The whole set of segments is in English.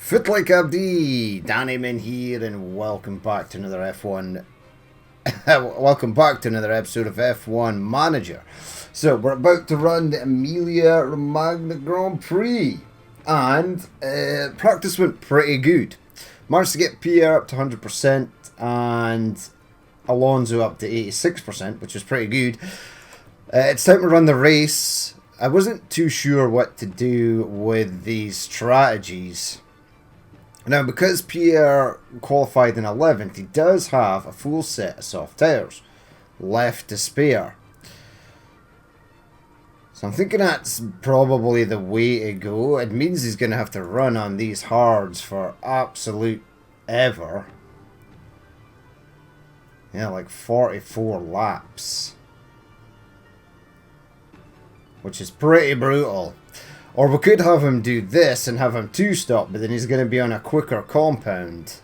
Fit like Abdi, Danny Min here, and welcome back to another F1. Welcome back to another episode of F1 Manager. So we're about to run the Emilia-Romagna Grand Prix, and practice went pretty good. Managed to get Pierre up to 100% and Alonso up to 86%, which is pretty good. It's time to run the race. I wasn't too sure what to do with these strategies. Now, because Pierre qualified in 11th, he does have a full set of soft tyres left to spare. So I'm thinking that's probably the way to go. It means he's going to have to run on these hards for absolute ever. Yeah, like 44 laps. Which is pretty brutal. Or we could have him do this and have him two-stop, but then he's going to be on a quicker compound.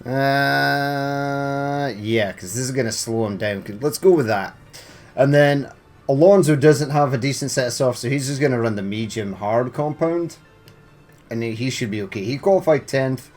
Yeah, because this is going to slow him down. Let's go with that. And then Alonso doesn't have a decent set of softs, so he's just going to run the medium hard compound. And he should be okay. He qualified 10th.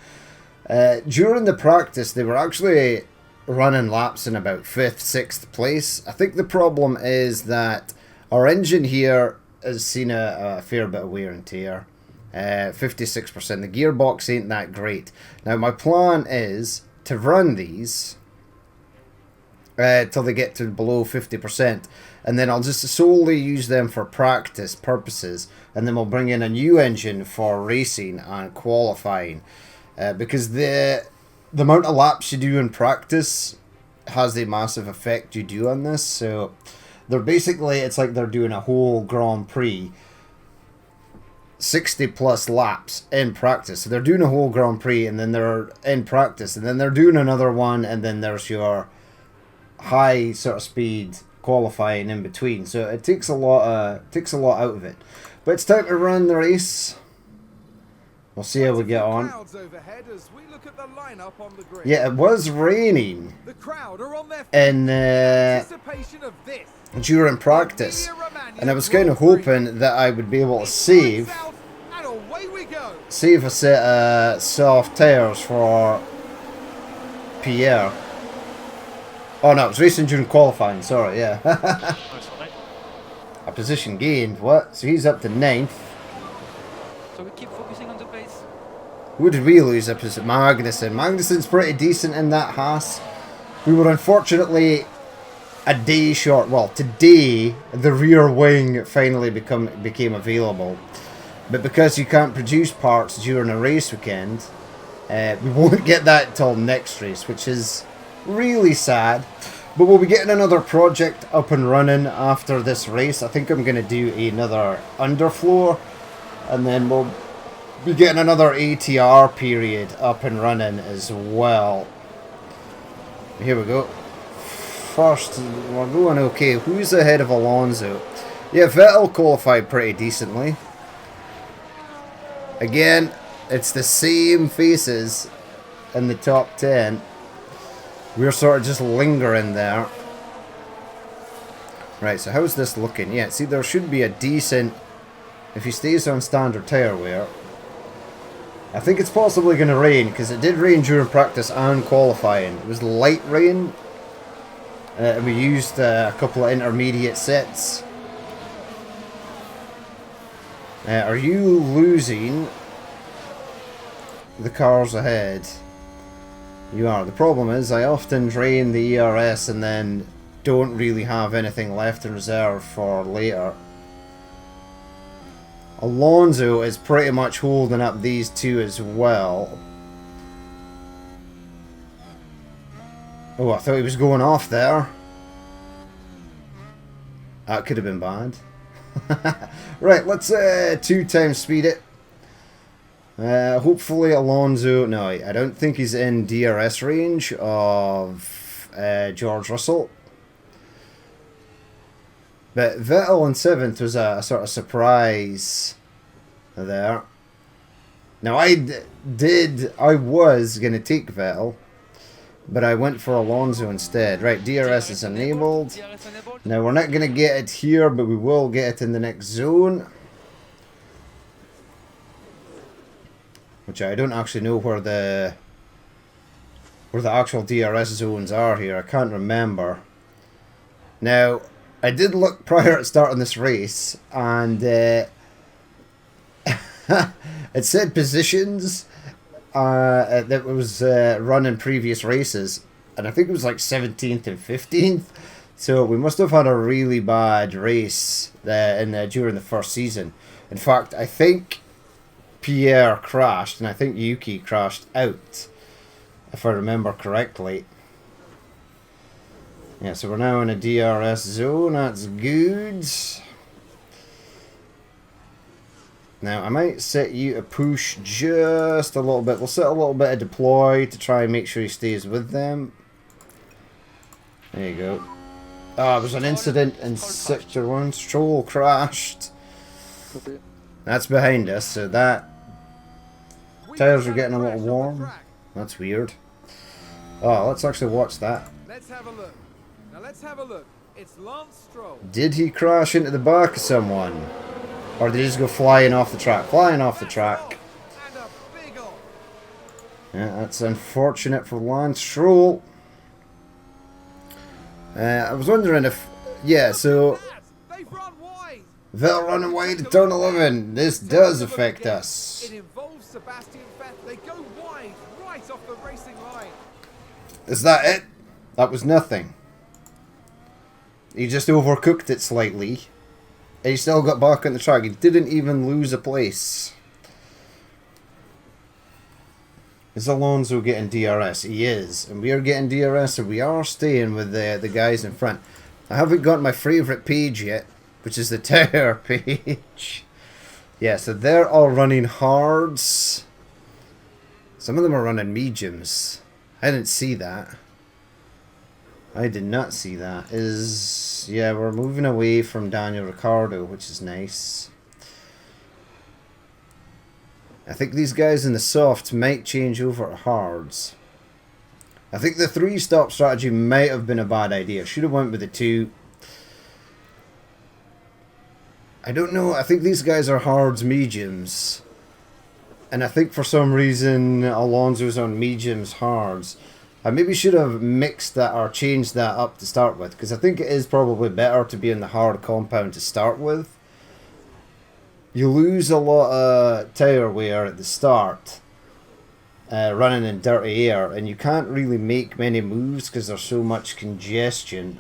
During the practice, they were actually running laps in about 5th, 6th place. I think the problem is that our engine here has seen a fair bit of wear and tear. 56%. The gearbox ain't that great. Now my plan is to run these till they get to below 50%, and then I'll just solely use them for practice purposes, and then we'll bring in a new engine for racing and qualifying, because the amount of laps you do in practice has a massive effect you do on this. So they're basically, it's like they're doing a whole Grand Prix, 60 plus laps in practice. So they're doing a whole Grand Prix, and then they're in practice, and then they're doing another one, and then there's your high sort of speed qualifying in between. So it takes a lot out of it. But it's time to run the race. We'll see how we get on. Yeah, it was raining in during practice, and I was kind of hoping that I would be able to save a set of soft tyres for Pierre. Oh no, it was racing during qualifying, sorry, yeah. A position gained, what? So he's up to 9th. So we keep focusing on the pace. Who did we lose? Up to Magnussen. Magnussen's pretty decent in that Haas. We were unfortunately a day short. Well, today the rear wing finally became available, but because you can't produce parts during a race weekend, we won't get that till next race, which is really sad. But we'll be getting another project up and running after this race. I think I'm going to do another underfloor, and then we'll be getting another ATR period up and running as well. Here we go. First, we're going okay. Who's ahead of Alonso? Yeah, Vettel qualified pretty decently. Again, it's the same faces in the top 10. We're sort of just lingering there. Right, so how's this looking? Yeah, see, there should be a decent... If he stays on standard tyre wear. I think it's possibly going to rain, because it did rain during practice and qualifying. It was light rain. And we used a couple of intermediate sets. Are you losing the cars ahead? You are. The problem is I often drain the ERS and then don't really have anything left in reserve for later. Alonso is pretty much holding up these two as well. Oh, I thought he was going off there. That could have been bad. Right, let's 2 times speed it. Hopefully Alonso... No, I don't think he's in DRS range of George Russell. But Vettel in 7th was a sort of surprise there. Now I was going to take Vettel, but I went for Alonso instead. Right, DRS is enabled. Now we're not going to get it here, but we will get it in the next zone. which I don't actually know where the actual DRS zones are here. I can't remember. Now, I did look prior to starting this race, and it said positions that was run in previous races, and I think it was like 17th and 15th. So we must have had a really bad race during the first season. In fact, I think Pierre crashed, and I think Yuki crashed out, if I remember correctly. Yeah, so we're now in a DRS zone. That's good. Now, I might set you to push just a little bit. We'll set a little bit of deploy to try and make sure he stays with them. There you go. Oh, there was an incident in Sector 1. Stroll crashed. That's behind us, so that... Tires are getting a little warm. That's weird. Oh, let's actually watch that. Let's have a look. Now let's have a look. It's Lance Stroll. Did he crash into the back of someone? Or did he just go flying off the track? Flying off the track. And a big off. Yeah, that's unfortunate for Lance Stroll. I was wondering if... Yeah, so... They've run wide. Vettel running wide to turn 11. This does affect us. It involves Sebastian Vettel. They go wide, right off the racing line. Is that it? That was nothing. He just overcooked it slightly. And he still got back on the track. He didn't even lose a place. Is Alonso getting DRS? He is. And we are getting DRS, so we are staying with the guys in front. I haven't got my favourite page yet, which is the tower page. Yeah, so they're all running hards. Some of them are running mediums. I didn't see that. I did not see that. Yeah, we're moving away from Daniel Ricciardo, which is nice. I think these guys in the softs might change over to hards. I think the 3-stop strategy might have been a bad idea. Should have went with the 2. I don't know. I think these guys are hards mediums. And I think for some reason Alonso's on mediums hards. I maybe should have mixed that or changed that up to start with, because I think it is probably better to be in the hard compound to start with. You lose a lot of tyre wear at the start, running in dirty air, and you can't really make many moves because there's so much congestion.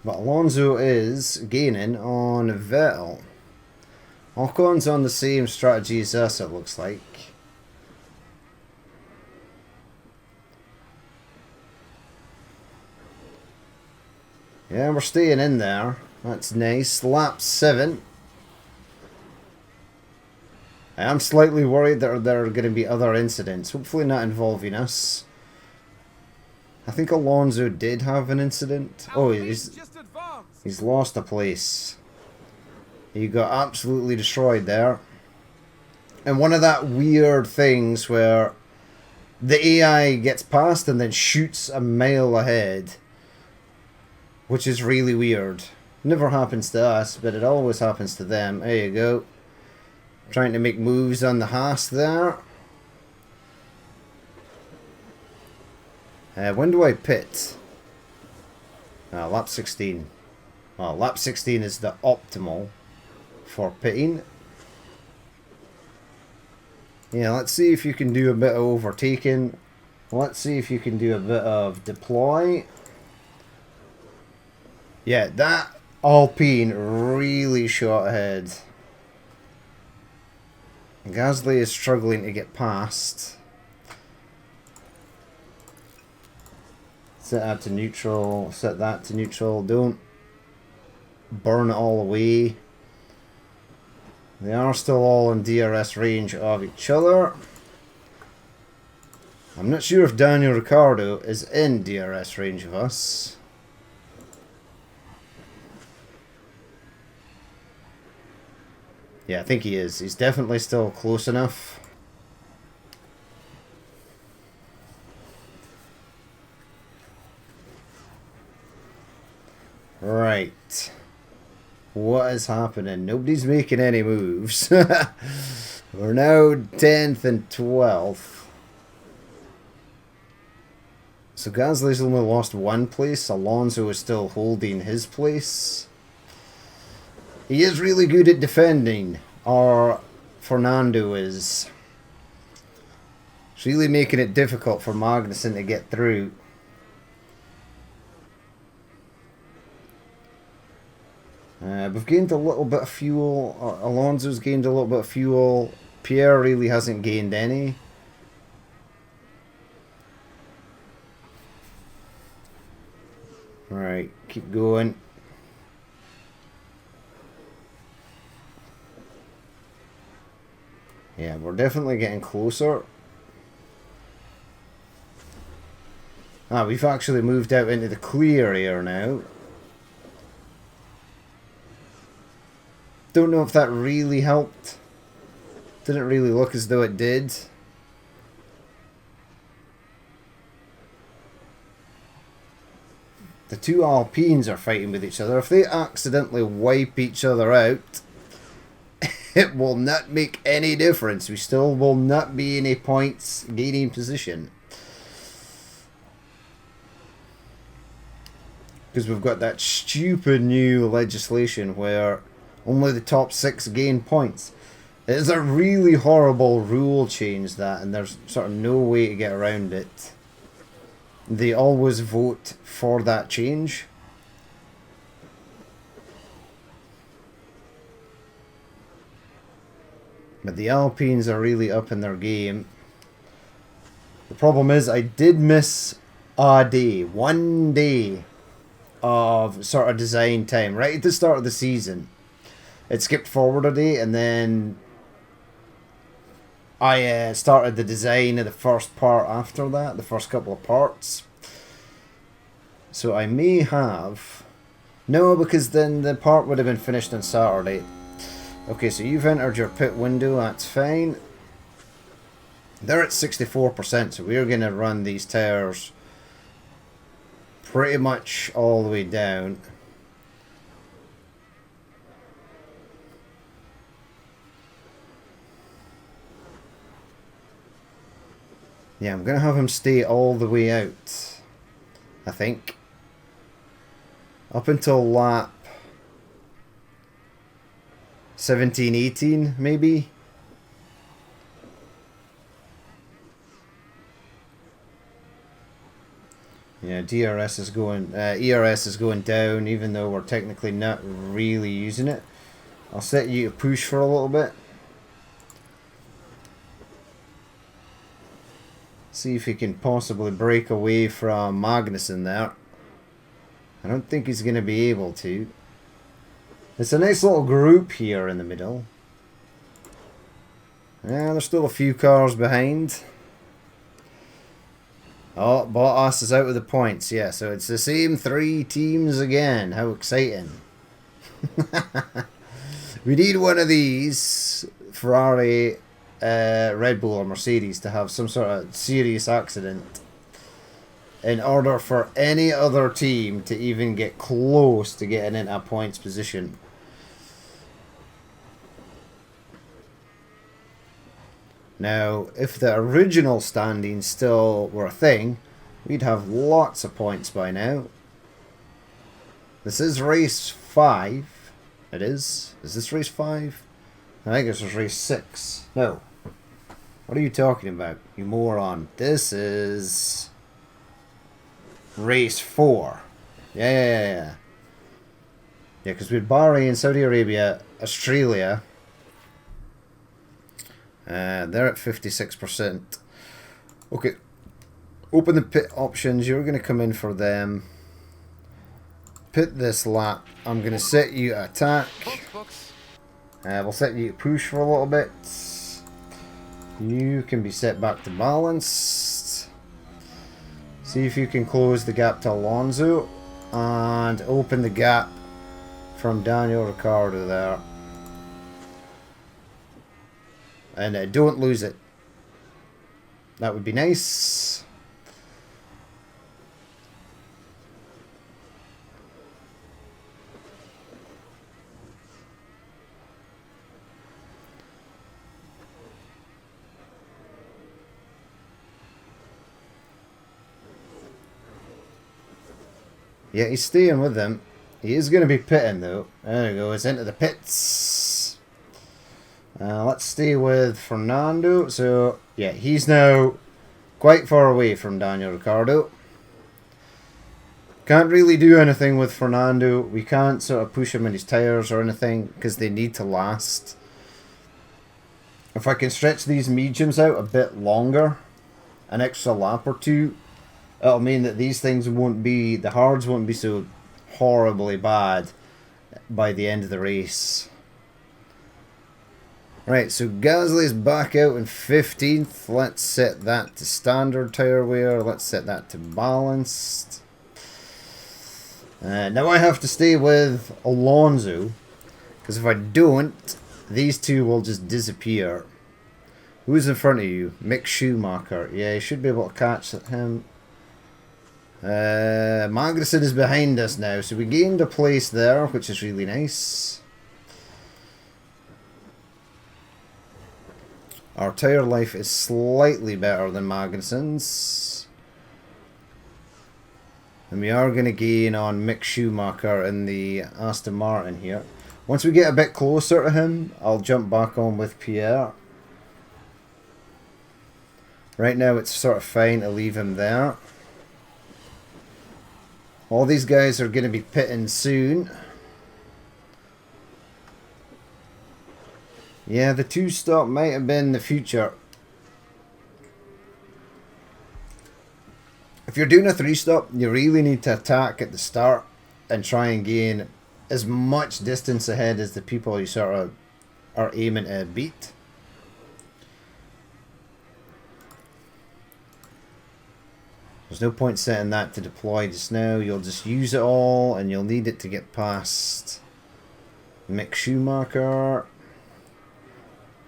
But Alonso is gaining on Vettel. Ocon's on the same strategy as us, it looks like. Yeah, we're staying in there. That's nice. Lap 7. I am slightly worried that there are going to be other incidents. Hopefully not involving us. I think Alonso did have an incident. Oh, he's lost a place. He got absolutely destroyed there. And one of that weird things where the AI gets past and then shoots a mile ahead. Which is really weird. Never happens to us, but it always happens to them. There you go. Trying to make moves on the Haas there. When do I pit? Lap 16. Well, lap 16 is the optimal for pitting. Yeah, let's see if you can do a bit of overtaking. Let's see if you can do a bit of deploy. Yeah, that Alpine really shot ahead. Gasly is struggling to get past. Set that to neutral. Set that to neutral. Don't burn it all away. They are still all in DRS range of each other. I'm not sure if Daniel Ricciardo is in DRS range of us. Yeah, I think he is. He's definitely still close enough. Right. What is happening? Nobody's making any moves. We're now 10th and 12th. So Gasly's only lost one place. Alonso is still holding his place. He is really good at defending, or Fernando is. It's really making it difficult for Magnussen to get through. We've gained a little bit of fuel. Alonso's gained a little bit of fuel. Pierre really hasn't gained any. Right, keep going. Yeah, we're definitely getting closer. We've actually moved out into the clear air now. Don't know if that really helped. Didn't really look as though it did. The two Alpines are fighting with each other. If they accidentally wipe each other out, it will not make any difference. We still will not be in a points gaining position. Because we've got that stupid new legislation where only the top 6 gain points. It is a really horrible rule change, that, and there's sort of no way to get around it. They always vote for that change. But the Alpines are really up in their game. The problem is I did miss a day, one day of sort of design time right at the start of the season. It skipped forward a day, and then I started the design of the first part after that, the first couple of parts. So I may have... No, because then the part would have been finished on Saturday. Okay, so you've entered your pit window, that's fine. They're at 64%, so we're going to run these tires pretty much all the way down. Yeah, I'm going to have him stay all the way out, I think. Up until lap 17, 18, maybe. Yeah, DRS is going, ERS is going down, even though we're technically not really using it. I'll set you to push for a little bit. See if he can possibly break away from Magnussen there. I don't think he's going to be able to. It's a nice little group here in the middle. Yeah, there's still a few cars behind. Oh, Bottas is out with the points. Yeah, so it's the same 3 teams again. How exciting. We need one of these, Ferrari, Red Bull or Mercedes, to have some sort of serious accident in order for any other team to even get close to getting into a points position. Now, if the original standings still were a thing, we'd have lots of points by now. This is race 5. It is. Is this race 5? I think this was race 6. No. What are you talking about, you moron? This is race 4. Yeah, because we had Bahrain, Saudi Arabia, Australia. They're at 56%. Okay. Open the pit options. You're going to come in for them. Pit this lap. I'm going to set you to attack. We'll set you to push for a little bit. You can be set back to balanced. See if you can close the gap to Alonso. And open the gap from Daniel Ricciardo there. And don't lose it. That would be nice. Yeah, he's staying with them. He is going to be pitting though. There he goes, into the pits. Let's stay with Fernando. So, yeah, he's now quite far away from Daniel Ricciardo. Can't really do anything with Fernando. We can't sort of push him in his tyres or anything because they need to last. If I can stretch these mediums out a bit longer, an extra lap or two, it'll mean that these things won't be, the hards won't be so horribly bad by the end of the race. Right, so Gasly's back out in 15th. Let's set that to standard tyre wear. Let's set that to balanced. Now I have to stay with Alonso, because if I don't, these two will just disappear. Who's in front of you? Mick Schumacher. Yeah, you should be able to catch him. Magnussen is behind us now, so we gained a place there, which is really nice. Our tyre life is slightly better than Magnussen's. And we are going to gain on Mick Schumacher in the Aston Martin here. Once we get a bit closer to him, I'll jump back on with Pierre. Right now it's sort of fine to leave him there. All these guys are going to be pitting soon. Yeah, the 2-stop might have been the future. If you're doing a 3-stop, you really need to attack at the start and try and gain as much distance ahead as the people you sort of are aiming to beat. There's no point setting that to deploy just now. You'll just use it all and you'll need it to get past Mick Schumacher,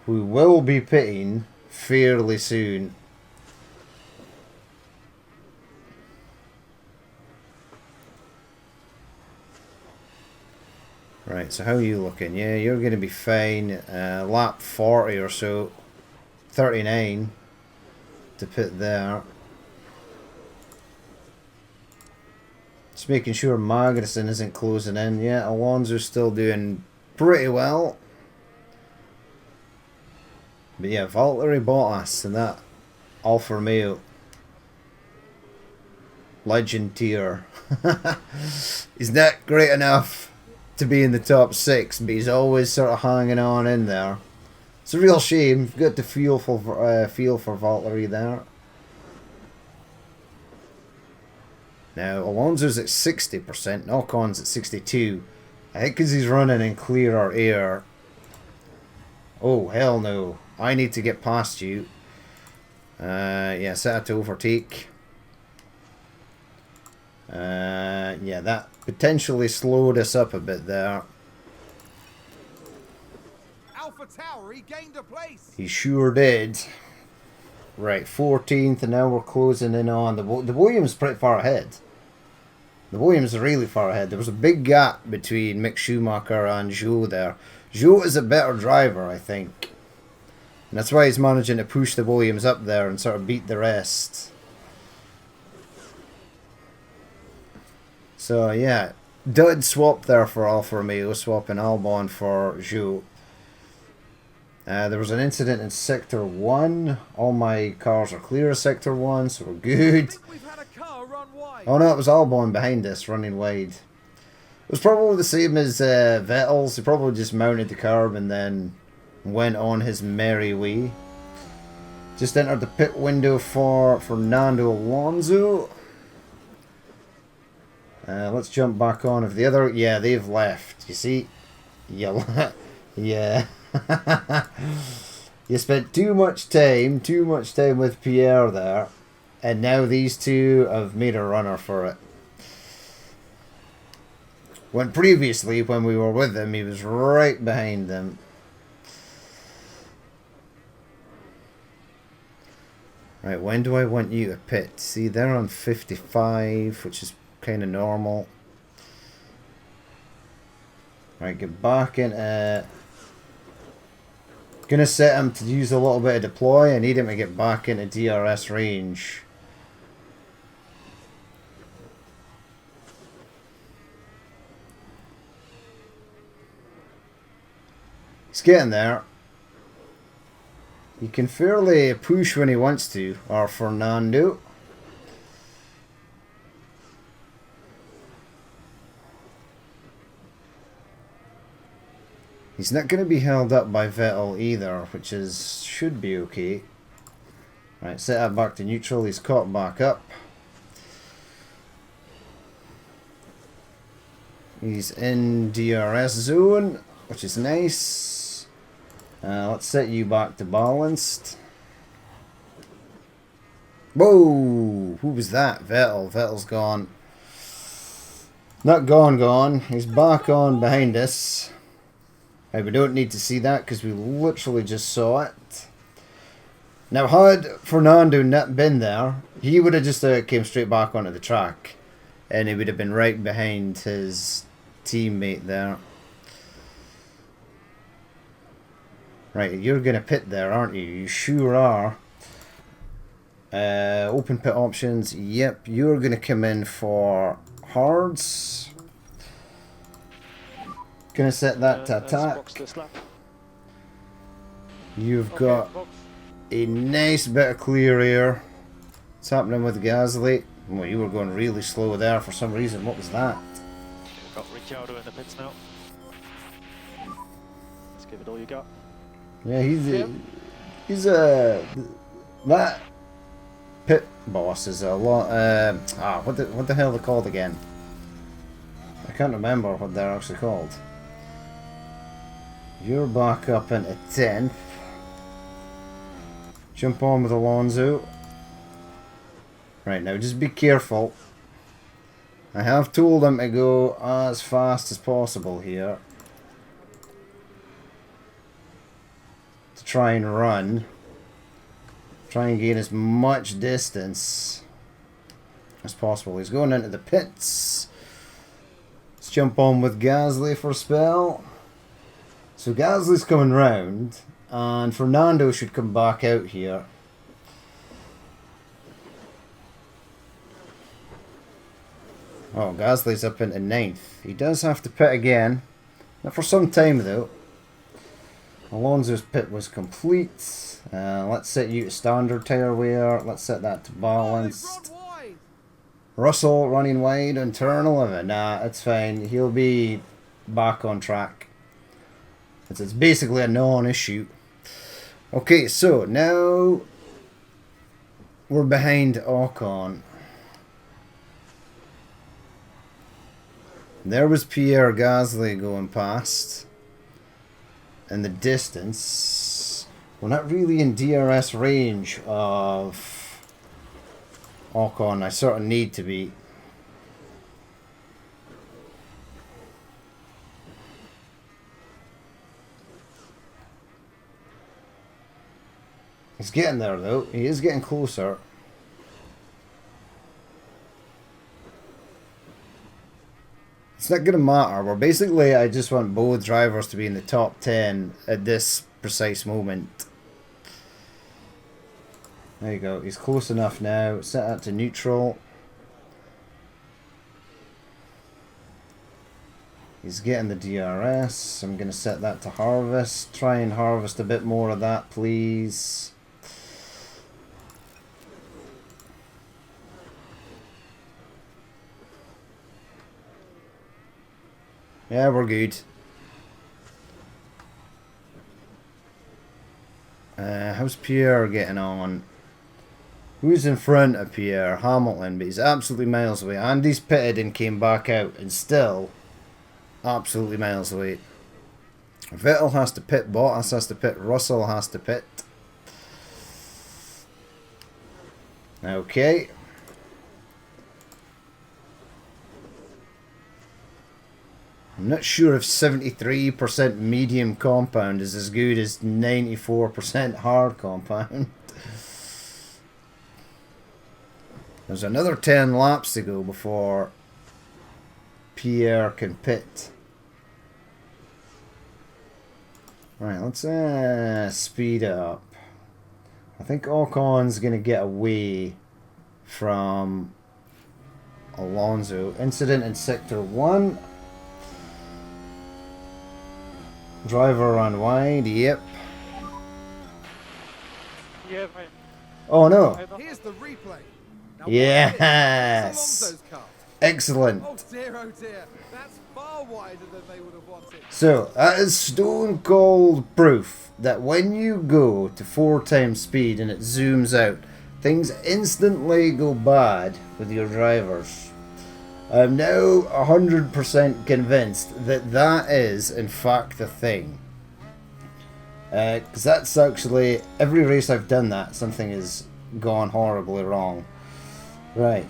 who will be pitting fairly soon. Right, so how are you looking? Yeah, you're going to be fine. Lap 40 or so. 39 to pit there. Just making sure Magnussen isn't closing in. Yeah, Alonso's still doing pretty well. But yeah, Valtteri Bottas and that Alfa Romeo. Legend tier. He's not great enough to be in the top 6, but he's always sort of hanging on in there. It's a real shame. You've got to feel for Valtteri there. Now, Alonso's at 60%, Ocon's at 62%. I think because he's running in clearer air. Oh, hell no. I need to get past you. Yeah, set it to overtake. Yeah, that potentially slowed us up a bit there. Alpha Tower, he gained a place. He sure did. Right, 14th, and now we're closing in on the Williams pretty far ahead. The Williams are really far ahead. There was a big gap between Mick Schumacher and Zhou there. Zhou is a better driver, I think. And that's why he's managing to push the Williams up there and sort of beat the rest. So, yeah. Dud swap there for Alfa Romeo, swapping Albon for Zhou. There was an incident in Sector 1. All my cars are clear of Sector 1, so we're good. We've had a car run wide. Oh no, it was Albon behind us, running wide. It was probably the same as Vettel's. He probably just mounted the curb and then went on his merry way. Just entered the pit window for Fernando Alonso. Let's jump back on. If the other... Yeah, they've left. You see? Yeah. Yeah. You spent too much time with Pierre there. And now these two have made a runner for it. When previously, when we were with him, he was right behind them. Right, when do I want you to pit? See, they're on 55, which is kind of normal. Right, get back in. Gonna set him to use a little bit of deploy. I need him to get back into DRS range. He's getting there. He can fairly push when he wants to, or Fernando. He's not going to be held up by Vettel either, which should be okay. Right, set that back to neutral. He's caught back up. He's in DRS zone, which is nice. Let's set you back to balanced. Whoa! Who was that? Vettel. Vettel's gone. Not gone. He's back on behind us. Right, we don't need to see that because we literally just saw it. Now, had Fernando not been there, he would have just came straight back onto the track. And he would have been right behind his teammate there. Right, you're going to pit there, aren't you? You sure are. Open pit options. Yep, you're going to come in for hards. Going to set that to attack. You've got a nice bit of clear air. What's happening with Gasly? Well, you were going really slow there for some reason. What was that? Got Ricciardo in the pits now. Let's give it all you got. Yeah, he's that pit boss is a lot. What the hell are they called again? I can't remember what they're actually called. You're back up into 10th. Jump on with Alonso. Right, now just be careful. I have told him to go as fast as possible here. To try and run. Try and gain as much distance as possible. He's going into the pits. Let's jump on with Gasly for a spell. So Gasly's coming round, and Fernando should come back out here. Oh, Gasly's up into 9th. He does have to pit again. Not for some time though. Alonso's pit was complete. Let's set you to standard tyre wear. Let's set that to balanced. Russell running wide on turn 11. Nah, it's fine. He'll be back on track. It's basically a non-issue. Okay, so now we're behind Ocon. There was Pierre Gasly going past. In the distance. We're not really in DRS range of Ocon. I sort of need to be. He's getting there though. He is getting closer. It's not going to matter. We're basically, I just want both drivers to be in the top 10 at this precise moment. There you go. He's close enough now. Set that to neutral. He's getting the DRS. I'm going to set that to harvest. Try and harvest a bit more of that, please. Yeah, we're good. How's Pierre getting on? Who's in front of Pierre? Hamilton, but he's absolutely miles away. Andy's pitted and came back out, and still absolutely miles away. Vettel has to pit, Bottas has to pit, Russell has to pit. Okay. I'm not sure if 73% medium compound is as good as 94% hard compound. There's another 10 laps to go before Pierre can pit. Right, let's speed it up. I think Ocon's going to get away from Alonso. Incident in Sector 1. Driver run wide, yep. Yeah, mate. Oh no. Here's the replay. Now, Yes. That's Alonso's car. Excellent. Oh dear, that's far wider than they would have wanted. So, that is stone cold proof that when you go to 4 times speed and it zooms out, things instantly go bad with your drivers. I'm now 100% convinced that that is, in fact, the thing. Because that's actually, every race I've done that, something has gone horribly wrong. Right,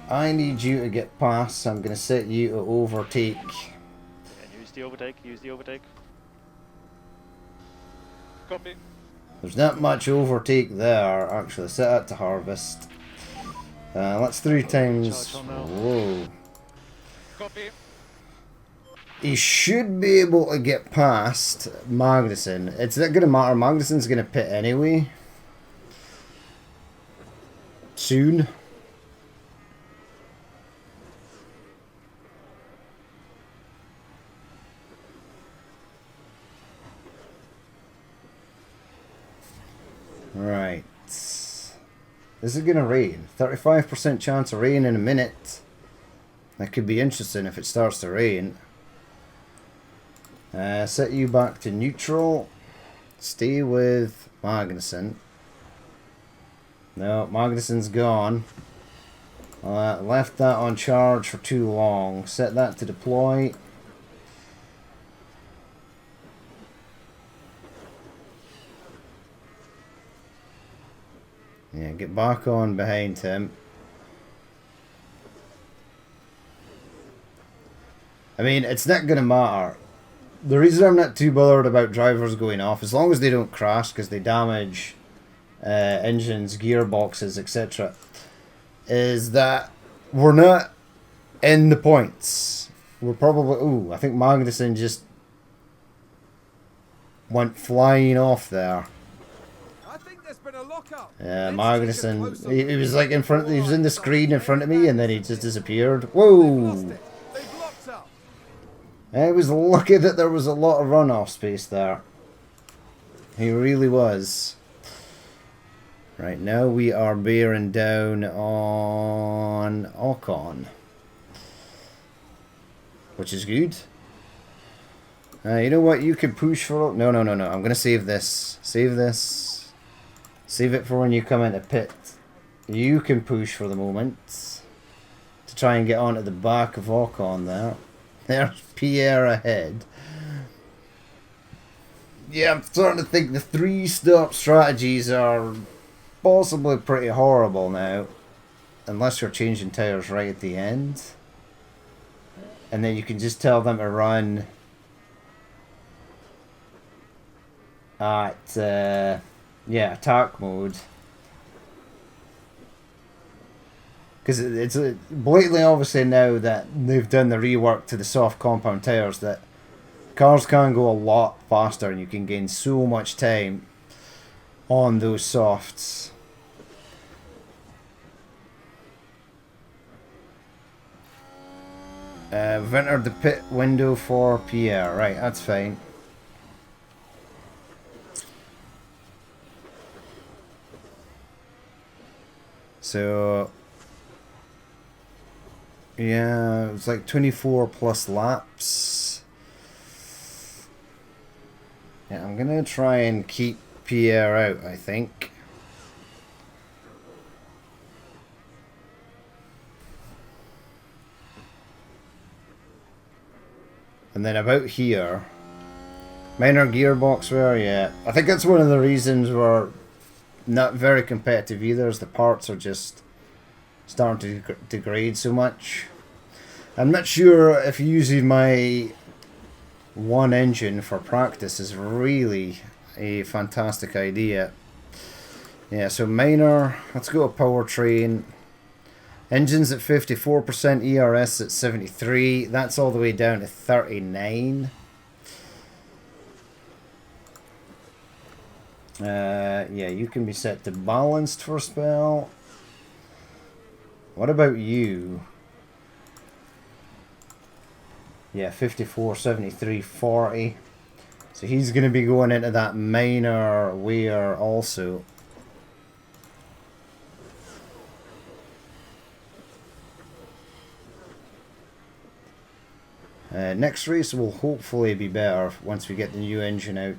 I need you to get past, so I'm going to set you to overtake. And use the overtake, use the overtake. Copy. There's not much overtake there, actually. Set that to harvest. That's 3 times. Charge on now. Whoa. Copy. He should be able to get past Magnussen. It's not going to matter. Magnussen's going to pit anyway. Soon. Right. This is going to rain. 35% chance of rain in a minute. That could be interesting if it starts to rain. Set you back to neutral. Stay with Magnussen. No, Magnussen's gone. Left that on charge for too long. Set that to deploy. Yeah, get back on behind him. I mean, it's not going to matter. The reason I'm not too bothered about drivers going off, as long as they don't crash because they damage engines, gearboxes, etc., is that we're not in the points. We're probably... Ooh, I think Magnussen just went flying off there. I think there's been a lockup. Yeah, Let's take a Magnussen, closer he look. was like in front, he was in the screen in front of me and then he just disappeared. They've lost Whoa! it. They've locked up. I was lucky that there was a lot of runoff space there. He really was. Right, now we are bearing down on Ocon. Which is good. You know what? You could push for... No. I'm going to save this. Save this. Save it for when you come into pit. You can push for the moment. To try and get onto the back of Ocon there. There's Pierre ahead. Yeah, I'm starting to think the 3-stop strategies are possibly pretty horrible now. Unless you're changing tyres right at the end. And then you can just tell them to run at attack mode. Because it's blatantly obviously now that they've done the rework to the soft compound tyres that cars can go a lot faster and you can gain so much time on those softs. We've entered the pit window for Pierre. Right, that's fine. So... yeah, it's like 24 plus laps. Yeah, I'm gonna try and keep Pierre out, I think. And then about here, minor gearbox wear, yeah. I think that's one of the reasons we're not very competitive either, is the parts are just starting to degrade so much. I'm not sure if using my one engine for practice is really a fantastic idea. Yeah, so minor, let's go to powertrain. Engines at 54%, ERS at 73. That's all the way down to 39. Yeah, you can be set to balanced for a spell. What about you? Yeah, 54, 73, 40. So he's going to be going into that minor wear also. Next race will hopefully be better once we get the new engine out.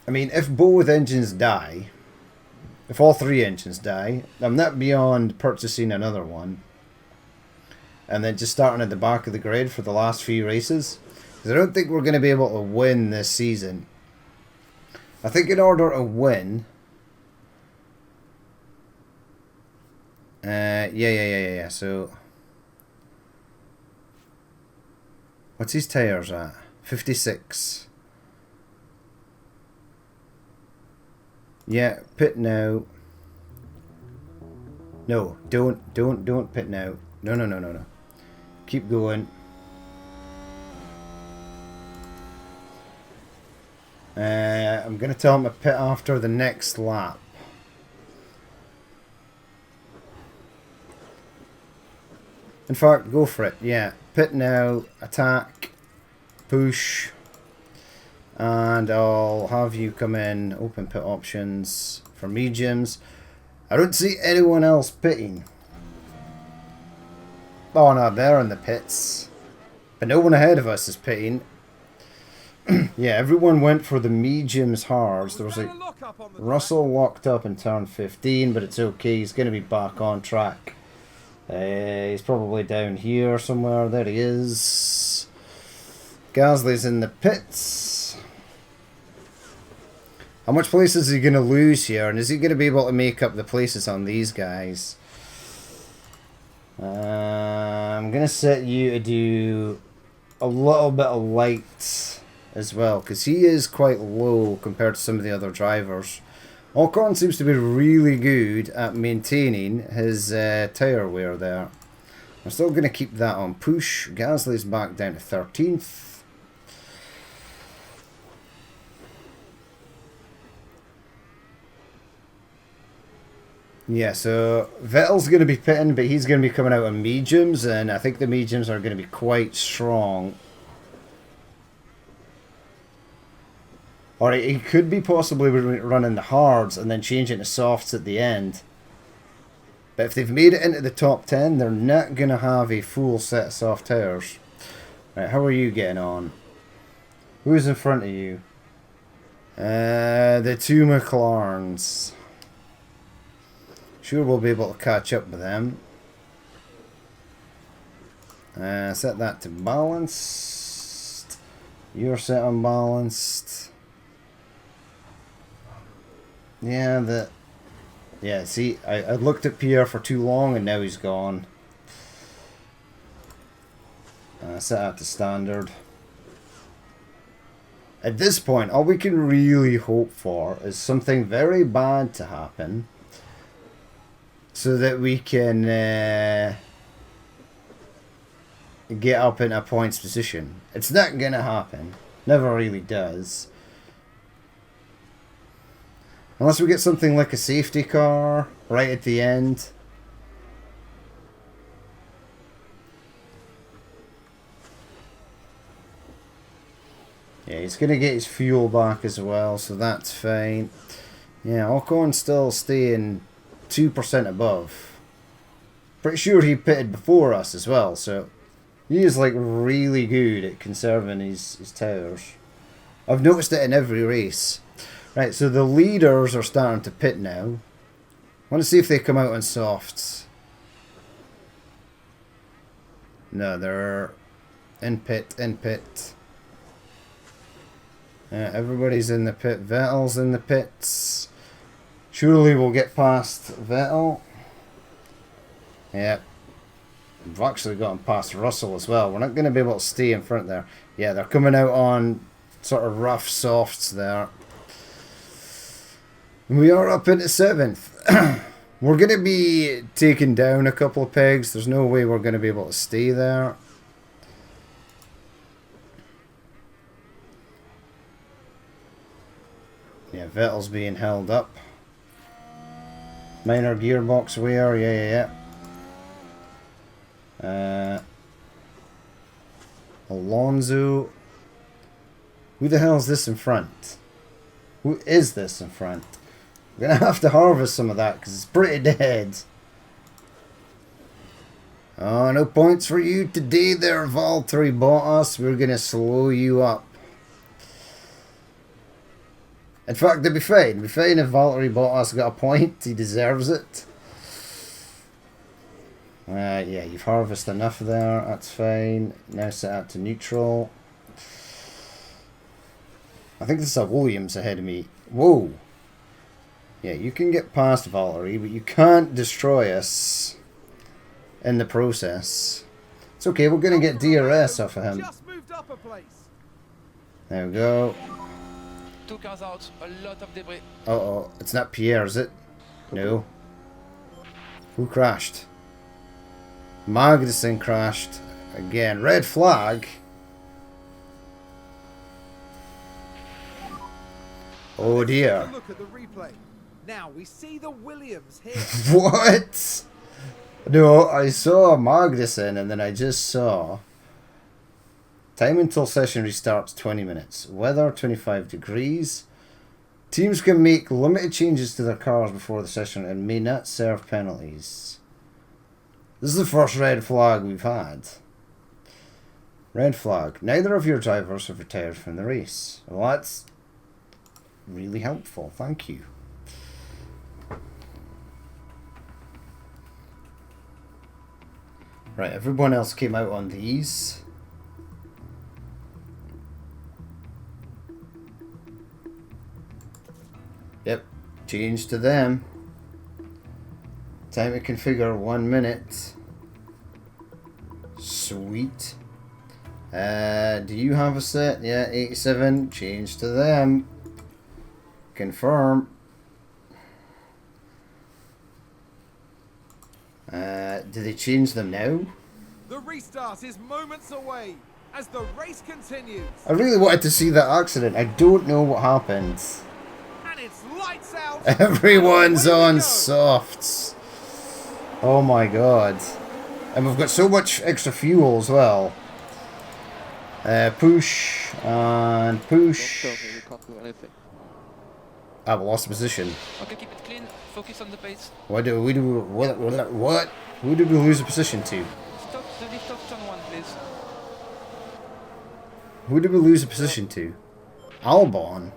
I mean, if both engines die, if all three engines die, I'm not beyond purchasing another one. And then just starting at the back of the grid for the last few races. Because I don't think we're going to be able to win this season. I think in order to win... Yeah. So... What's his tyres at? 56. Yeah, pit now. No, don't pit now. No. Keep going. I'm going to tell him to pit after the next lap. In fact, go for it. Yeah, pit now, attack, push. And I'll have you come in, open pit options for mediums. I don't see anyone else pitting. Oh no, they're in the pits. But no one ahead of us is pitting. Yeah, everyone went for the mediums hards. There was like Russell locked up in turn 15, but it's okay. He's going to be back on track. He's probably down here somewhere. There he is. Gasly's in the pits. How much places is he going to lose here? And is he going to be able to make up the places on these guys? I'm going to set you to do a little bit of light as well, because he is quite low compared to some of the other drivers. Ocon seems to be really good at maintaining his tyre wear there. I'm still going to keep that on push. Gasly's back down to 13th. Yeah, so Vettel's going to be pitting, but he's going to be coming out on mediums, and I think the mediums are going to be quite strong. Or he could be possibly running the hards and then changing to softs at the end. But if they've made it into the top 10, they're not going to have a full set of soft tyres. Right, how are you getting on? Who's in front of you? The two McLarens. Sure, we'll be able to catch up with them. Set that to balanced. You're set on balanced. Yeah, see, I looked at Pierre for too long and now he's gone. Set that to standard. At this point, all we can really hope for is something very bad to happen, so that we can get up in a points position. It's not going to happen. Never really does. Unless we get something like a safety car right at the end. Yeah, he's going to get his fuel back as well, so that's fine. Yeah, Ocon's still staying 2% above. Pretty sure he pitted before us as well, so he is like really good at conserving his tyres. I've noticed it in every race. Right, so the leaders are starting to pit now. I want to see if they come out on softs. No, they're in pit. Everybody's in the pit. Vettel's in the pits. Surely we'll get past Vettel. Yep. We've actually gotten past Russell as well. We're not going to be able to stay in front there. Yeah, they're coming out on sort of rough softs there. We are up into 7th. We're going to be taking down a couple of pegs. There's no way we're going to be able to stay there. Yeah, Vettel's being held up. Minor gearbox wear, yeah. Alonso. Who the hell is this in front? Who is this in front? We're gonna have to harvest some of that because it's pretty dead. Oh, no points for you today there, Valtteri Bottas. We're gonna slow you up. In fact, they'd be fine. It'd be fine if Valtteri Bottas got a point. He deserves it. Yeah, you've harvested enough there. That's fine. Now set out to neutral. I think this is a Williams ahead of me. Whoa. Yeah, you can get past Valtteri, but you can't destroy us in the process. It's okay, we're going to get DRS off of him. Just moved up a place. There we go. 2 cars out, a lot of debris. Uh-oh, it's not Pierre, is it? No. Who crashed? Magnussen crashed. Again, red flag. Oh dear. Look at the replay. Now we see the Williams here. What? No, I saw Magnussen and then I just saw time until session restarts 20 minutes. Weather 25 degrees. Teams can make limited changes to their cars before the session and may not serve penalties. This is the first red flag we've had. Red flag. Neither of your drivers have retired from the race. Well, that's really helpful. Thank you. Right, everyone else came out on these. Yep, change to them. Time to configure 1 minute. Sweet. Do you have a set? Yeah, 87. Change to them. Confirm. Do they change them now? The restart is moments away as the race continues. I really wanted to see that accident. I don't know what happened. And it's lights out. Everyone's Away we on go. softs. Oh my god. And we've got so much extra fuel as well. Push and push. Don't tell me we can't do anything. Ah, we lost position. Okay, keep it clean. Focus on the pace. What do we do? What? Who did we lose a position to? Stop the lift off turn 1, please. Who did we lose a position to? Albon.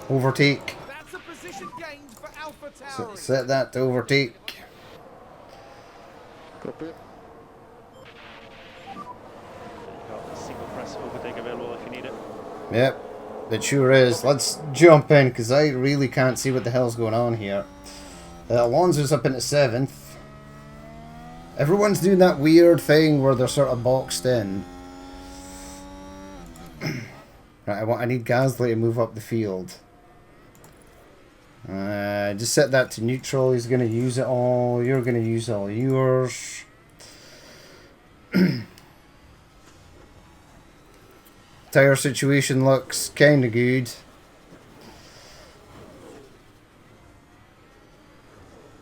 Overtake. That's a position gained for Alpha Tauri. Set that to overtake. Copy. Got a single press overtake available if you need it. Yep, it sure is. Let's jump in because I really can't see what the hell's going on here. Alonso's up into 7th. Everyone's doing that weird thing where they're sort of boxed in. Right, I need Gasly to move up the field. Just set that to neutral. He's going to use it all. You're going to use all yours. Tire situation looks kind of good.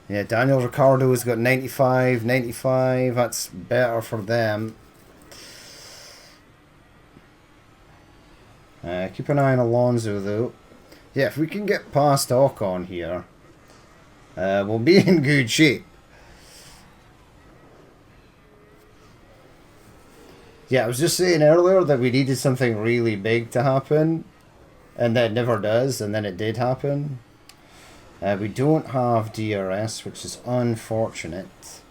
Yeah, Daniel Ricciardo has got 95, 95. That's better for them. Keep an eye on Alonso though. Yeah, if we can get past Ocon here, we'll be in good shape. Yeah, I was just saying earlier that we needed something really big to happen, and that never does, and then it did happen. We don't have DRS, which is unfortunate.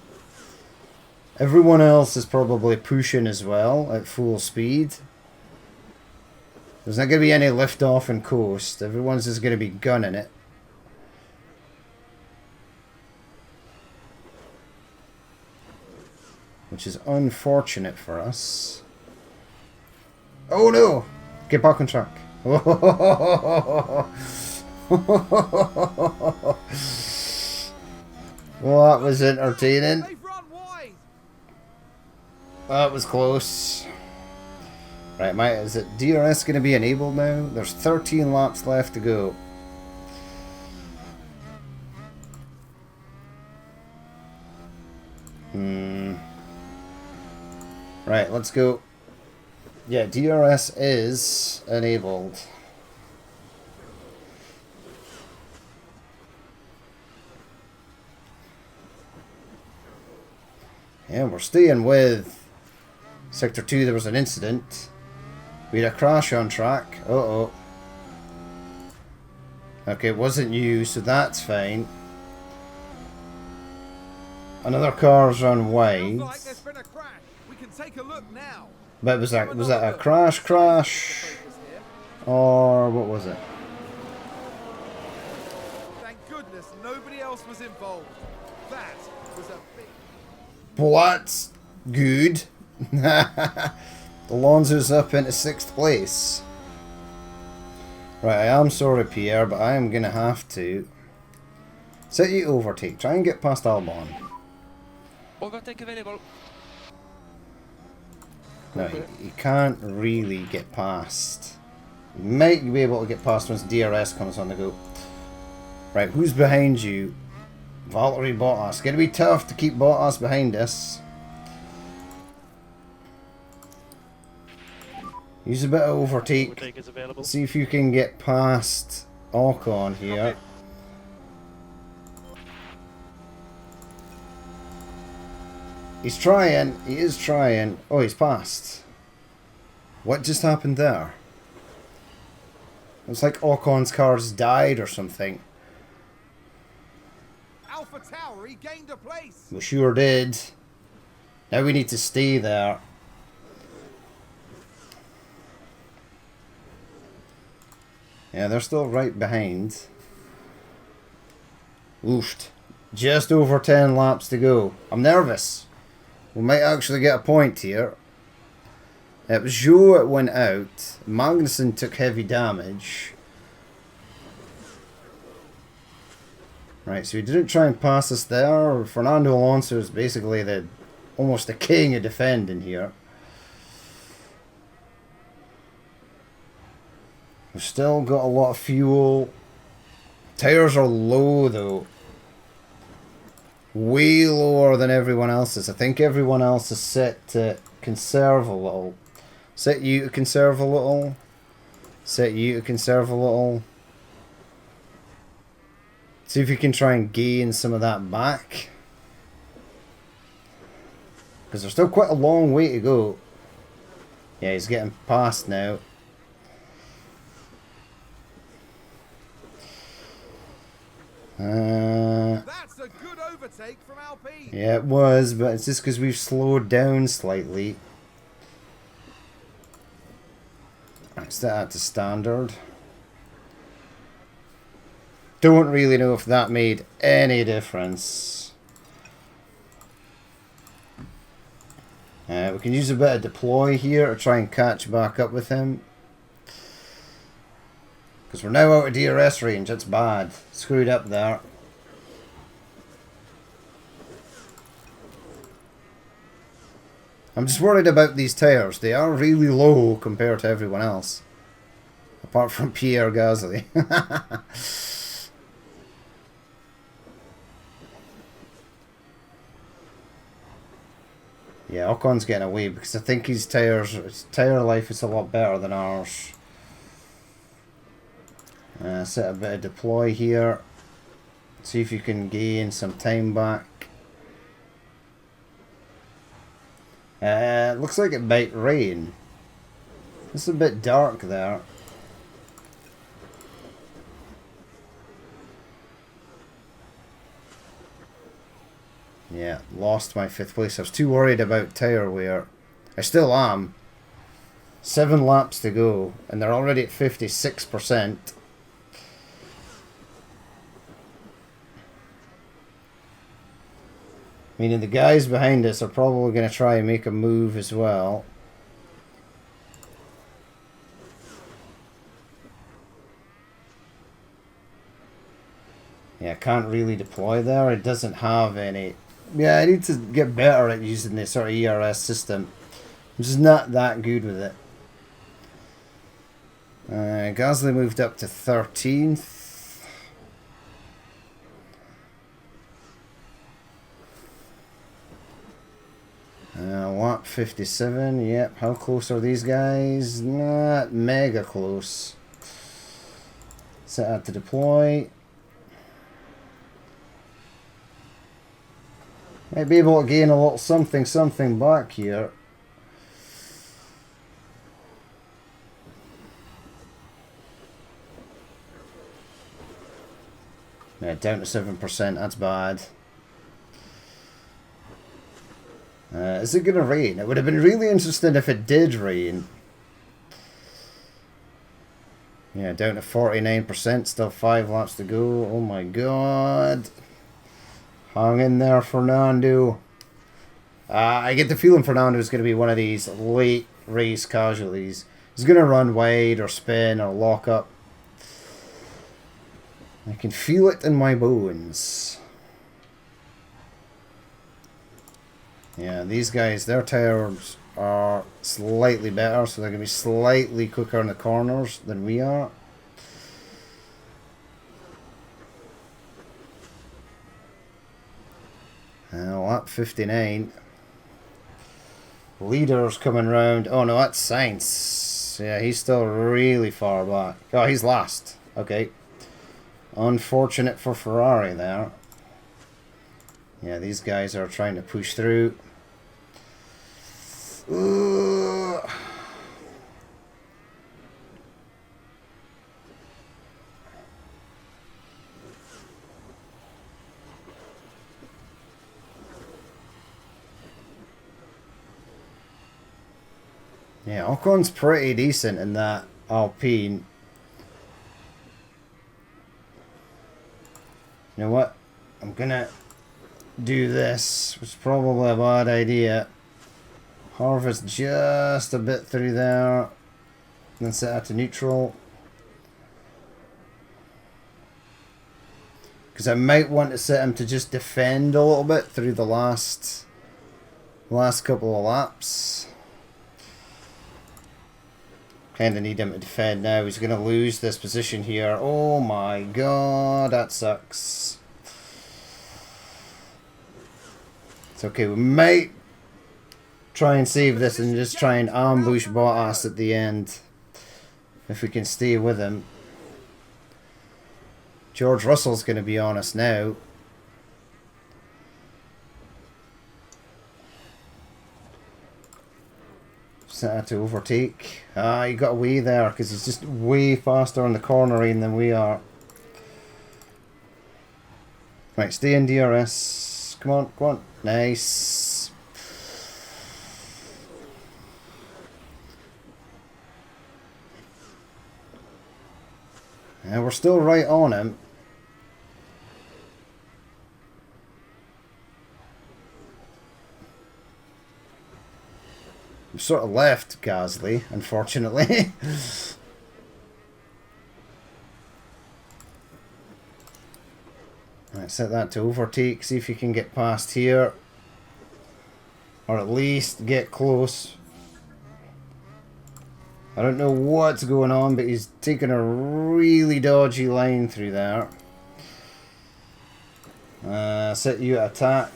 Everyone else is probably pushing as well at full speed. There's not going to be any lift off and coast. Everyone's just going to be gunning it. Which is unfortunate for us. Oh no! Get back on track. Well, that was entertaining. They've run wide. That was close. Right, is it DRS going to be enabled now? There's 13 laps left to go. Right, let's go. Yeah, DRS is enabled. Yeah, we're staying with Sector 2. There was an incident. We had a crash on track. Uh-oh. Okay, it wasn't you, so that's fine. Another car's run wide. Looks like there's been a crash. We can take a look now. But was that a crash, or what was it? Thank goodness nobody else was involved. That was a big... Well, that's good. Alonso's up into 6th place. Right, I am sorry, Pierre, but I am going to have to set you overtake. Try and get past Albon. Overtake available. No, you can't really get past. You might be able to get past once DRS comes on the go. Right, who's behind you? Valtteri Bottas. Gonna be tough to keep Bottas behind us. Use a bit of overtake. Overtake is available. See if you can get past Ocon here. Okay. He's trying. He is trying. Oh, he's passed. What just happened there? It's like Ocon's car's died or something. Alpha Tower, he gained a place. We sure did. Now we need to stay there. Yeah, they're still right behind. Oofed. Just over 10 laps to go. I'm nervous. We might actually get a point here. It was Zhou that went out. Magnussen took heavy damage. Right, so he didn't try and pass us there. Fernando Alonso is basically almost the king of defending here. We've still got a lot of fuel. Tires are low though. Way lower than everyone else's. I think everyone else is set to conserve a little. Set you to conserve a little. Set you to conserve a little. See if you can try and gain some of that back. Because there's still quite a long way to go. Yeah, he's getting past now. That's a good overtake from Alpine. Yeah, it was, but it's just because we've slowed down slightly. Let's set that to standard. Don't really know if that made any difference. We can use a bit of deploy here to try and catch back up with him. Because we're now out of DRS range, that's bad. Screwed up there. I'm just worried about these tyres. They are really low compared to everyone else. Apart from Pierre Gasly. Yeah, Ocon's getting away because I think his tyre life is a lot better than ours. Set a bit of deploy here. See if you can gain some time back. Looks like it might rain. It's a bit dark there. Yeah, lost my 5th place. I was too worried about tyre wear. I still am. 7 laps to go, and they're already at 56%. Meaning the guys behind us are probably going to try and make a move as well. Yeah, I can't really deploy there. It doesn't have any... Yeah, I need to get better at using this sort of ERS system. I'm just not that good with it. Gasly moved up to 13th. 57, yep. How close are these guys? Not mega close. Set out to deploy. Might be able to gain a little something back here. Yeah, down to 7%, that's bad. Is it going to rain? It would have been really interesting if it did rain. Yeah, down to 49%, still 5 laps to go. Oh my god. Hang in there, Fernando. I get the feeling Fernando is going to be one of these late race casualties. He's going to run wide or spin or lock up. I can feel it in my bones. Yeah, these guys, their tires are slightly better, so they're going to be slightly quicker in the corners than we are. Lap 59. Leader's coming round. Oh no, that's Sainz. Yeah, he's still really far back. Oh, he's last. Okay. Unfortunate for Ferrari there. Yeah, these guys are trying to push through. Ooh. Yeah, Ocon's pretty decent in that Alpine. You know what? I'm gonna do this. It's probably a bad idea. Harvest just a bit through there. Then set out to neutral. Because I might want to set him to just defend a little bit through the last couple of laps. Kind of need him to defend now. He's going to lose this position here. Oh my god, that sucks. It's okay, we might try and save this and just try and ambush Bottas at the end. If we can stay with him. George Russell's going to be on us now. Set to overtake. Ah, he got away there because he's just way faster on the cornering than we are. Right, stay in DRS. Come on, come on. Nice. Yeah, we're still right on him. We've sort of left Gasly, unfortunately. Right, set that to overtake, see if you can get past here. Or at least get close. I don't know what's going on, but he's taking a really dodgy line through there. Set you at attack.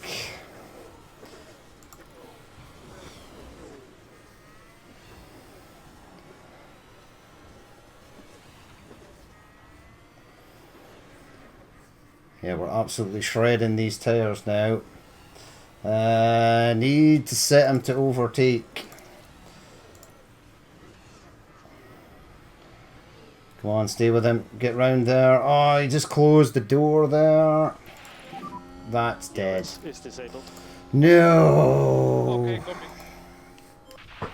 Yeah, we're absolutely shredding these tires now. Need to set him to overtake. Come on, stay with him. Get round there. Oh, he just closed the door there. That's dead. It's disabled. No. Okay, coming.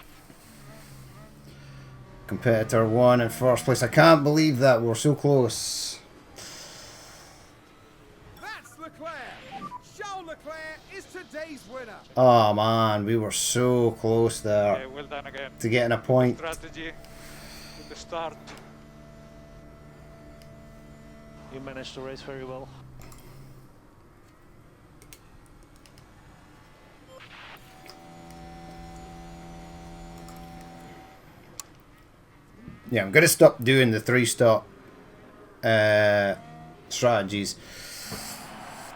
Competitor 1 in first place. I can't believe that. We're so close. That's Leclerc. Charles Leclerc is today's winner. Oh man, we were so close there Okay, well done again. to getting a point. Strategy in the start. You managed to race very well. Yeah, I'm going to stop doing the 3-stop strategies.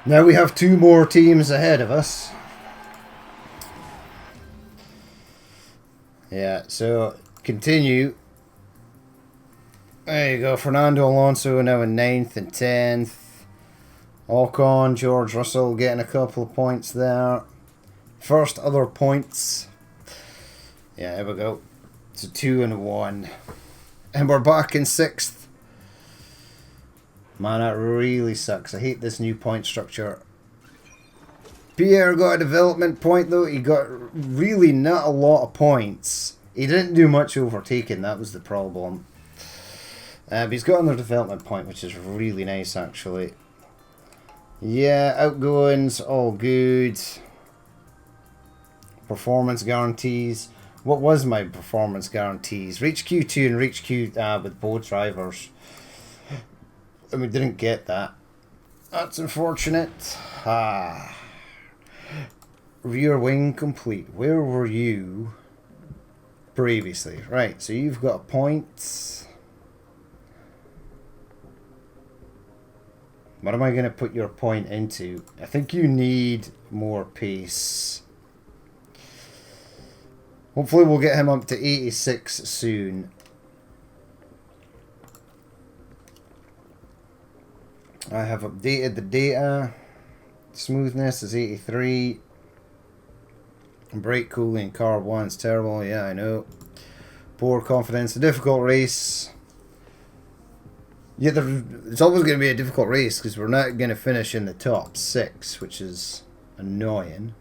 Now we have 2 more teams ahead of us. Yeah, so continue. There you go. Fernando Alonso now in 9th and 10th. Ocon, George Russell getting a couple of points there. First other points. Yeah, here we go. It's a 2 and 1. And we're back in 6th. Man, that really sucks. I hate this new point structure. Pierre got a development point though. He got really not a lot of points. He didn't do much overtaking, that was the problem. But he's got another development point, which is really nice actually. Yeah, outgoings, all good. Performance guarantees. What was my performance guarantees? Reach Q2 and reach Q with both drivers. And we didn't get that. That's unfortunate. Rear wing complete. Where were you previously? Right, so you've got a point. What am I going to put your point into? I think you need more pace. Hopefully we'll get him up to 86 soon. I have updated the data. Smoothness is 83. Brake cooling, car 1 is terrible. Yeah, I know. Poor confidence. A difficult race. Yeah, it's always going to be a difficult race because we're not going to finish in the top 6, which is annoying.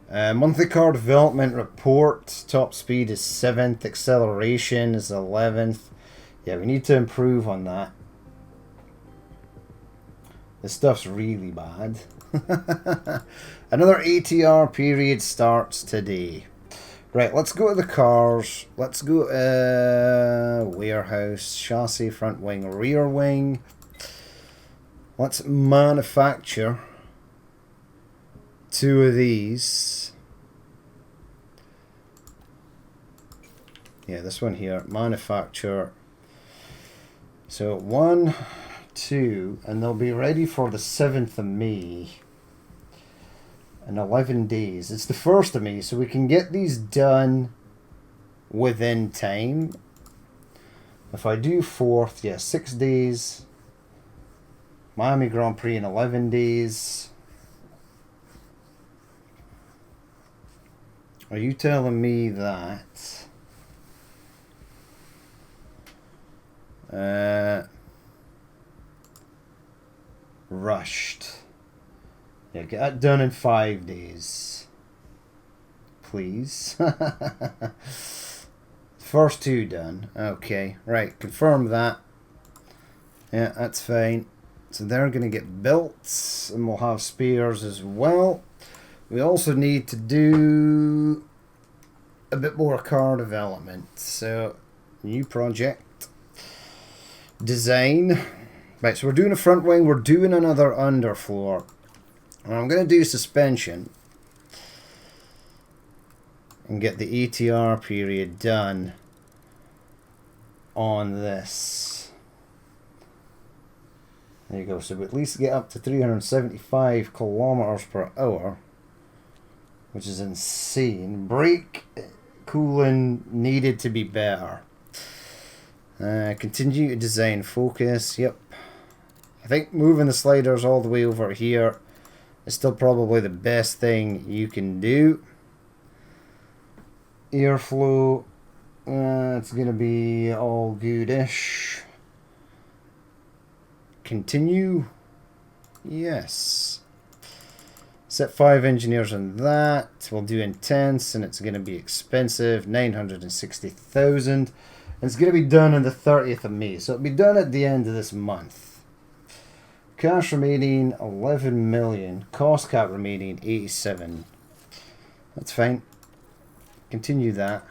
Monthly car development report. Top speed is 7th. Acceleration is 11th. Yeah, we need to improve on that. This stuff's really bad. Another ATR period starts today. Right, let's go to the cars. Let's go warehouse, chassis, front wing, rear wing. Let's manufacture 2 of these. Yeah, this one here. Manufacture. So 1, 2, and they'll be ready for the 7th of May. In 11 days. It's the 1st of May, so we can get these done within time. If I do 4th, yeah, 6 days. Miami Grand Prix in 11 days. Are you telling me that rushed? Yeah, get that done in 5 days. Please. First 2 done. Okay, right, confirm that. Yeah, that's fine. So they're going to get built, and we'll have spares as well. We also need to do a bit more car development. So, new project. Design. Right, so we're doing a front wing, we're doing another underfloor. And I'm going to do suspension. And get the ATR period done on this. There you go, so we at least get up to 375 kilometers per hour. Which is insane. Brake cooling needed to be better. Continue to design focus. Yep. I think moving the sliders all the way over here is still probably the best thing you can do. Airflow. It's going to be all goodish. Continue. Yes. Set 5 engineers on that. We'll do intense, and it's going to be expensive, 960,000. And it's going to be done on the 30th of May, so it'll be done at the end of this month. Cash remaining 11 million. Cost cap remaining 87. That's fine. Continue that.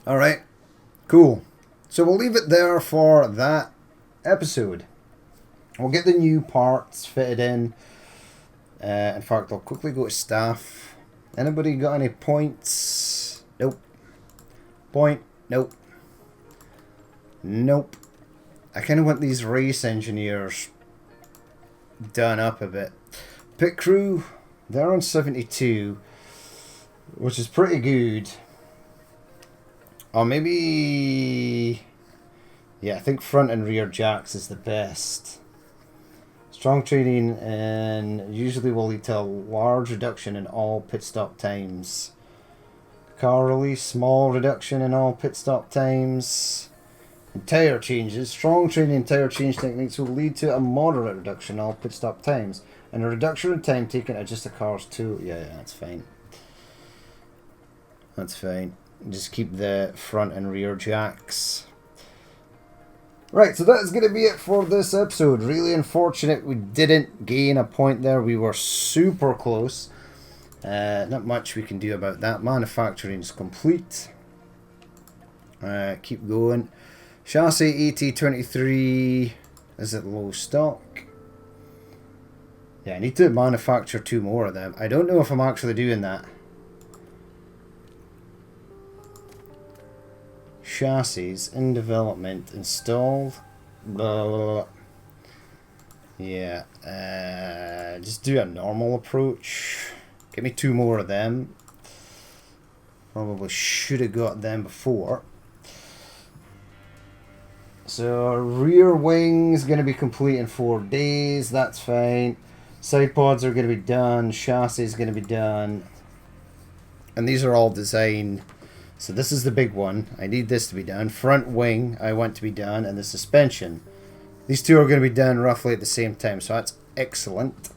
All right. Cool. So we'll leave it there for that episode. We'll get the new parts fitted in. In fact, I'll quickly go to staff. Anybody got any points? Nope. Point? Nope. Nope. I kind of want these race engineers done up a bit. Pit crew, they're on 72, which is pretty good. Or maybe... Yeah, I think front and rear jacks is the best. Strong training and usually will lead to a large reduction in all pit stop times. Car release, small reduction in all pit stop times. And tire changes. Strong training and tire change techniques will lead to a moderate reduction in all pit stop times. And a reduction in time taken to adjust the car's tool. Yeah, that's fine. That's fine. Just keep the front and rear jacks. Right, so that is going to be it for this episode. Really unfortunate we didn't gain a point there. We were super close. Not much we can do about that. Manufacturing is complete. Keep going. Chassis AT23 is at low stock. Yeah, I need to manufacture 2 more of them. I don't know if I'm actually doing that. Chassis in development, installed. Blah, blah, blah. Yeah, just do a normal approach. Give me 2 more of them. Probably should have got them before. So rear wing's going to be complete in 4 days. That's fine. Side pods are going to be done. Chassis is going to be done. And these are all design. So this is the big one. I need this to be done. Front wing I want to be done. And the suspension. These 2 are going to be done roughly at the same time. So that's excellent.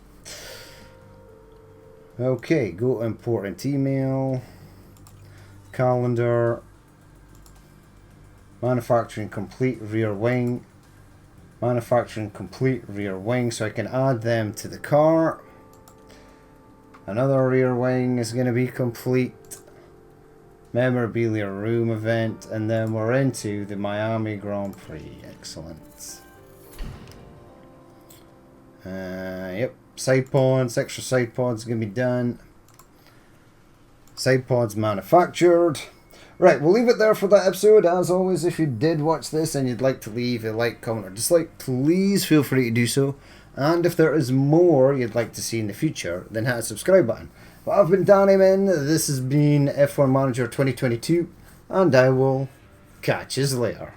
Okay, go important email. Calendar. Manufacturing complete rear wing. Manufacturing complete rear wing. So I can add them to the car. Another rear wing is going to be complete. Memorabilia room event. And then we're into the Miami Grand Prix. Excellent. Yep. Side pods. Extra side pods going to be done. Side pods manufactured. Right, we'll leave it there for that episode. As always, if you did watch this and you'd like to leave a like, comment, or dislike, please feel free to do so. And if there is more you'd like to see in the future, then hit the subscribe button. But I've been Danny Min, this has been F1 Manager 2022, and I will catch you later.